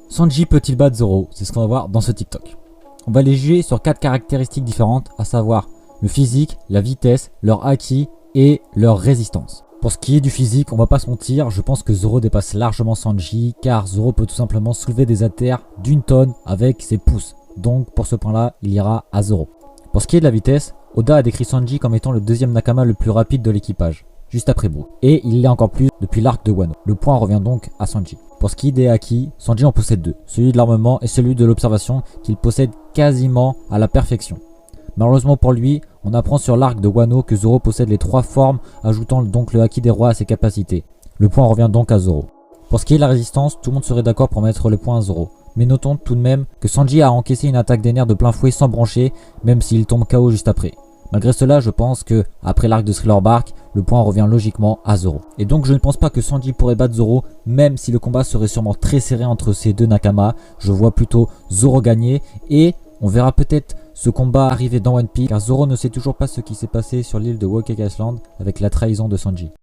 Sanji peut-il battre Zoro? C'est ce qu'on va voir dans ce TikTok. On va les juger sur 4 caractéristiques différentes, à savoir le physique, la vitesse, leur haki et leur résistance. Pour ce qui est du physique, on va pas se mentir, je pense que Zoro dépasse largement Sanji car Zoro peut tout simplement soulever des haltères d'1 tonne avec ses pouces. Donc pour ce point là, il ira à Zoro. Pour ce qui est de la vitesse, Oda a décrit Sanji comme étant le deuxième Nakama le plus rapide de l'équipage, juste après Brook. Et il l'est encore plus depuis l'arc de Wano. Le point revient donc à Sanji. Pour ce qui est des haki, Sanji en possède 2, celui de l'armement et celui de l'observation qu'il possède quasiment à la perfection. Malheureusement pour lui, on apprend sur l'arc de Wano que Zoro possède les 3 formes, ajoutant donc le haki des rois à ses capacités. Le point revient donc à Zoro. Pour ce qui est de la résistance, tout le monde serait d'accord pour mettre le point à Zoro. Mais notons tout de même que Sanji a encaissé une attaque des nerfs de plein fouet sans broncher, même s'il tombe KO juste après. Malgré cela, je pense que, après l'arc de Thriller Bark, le point revient logiquement à Zoro. Et donc je ne pense pas que Sanji pourrait battre Zoro, même si le combat serait sûrement très serré entre ces deux Nakama. Je vois plutôt Zoro gagner et on verra peut-être ce combat arriver dans One Piece, car Zoro ne sait toujours pas ce qui s'est passé sur l'île de Whole Cake Island avec la trahison de Sanji.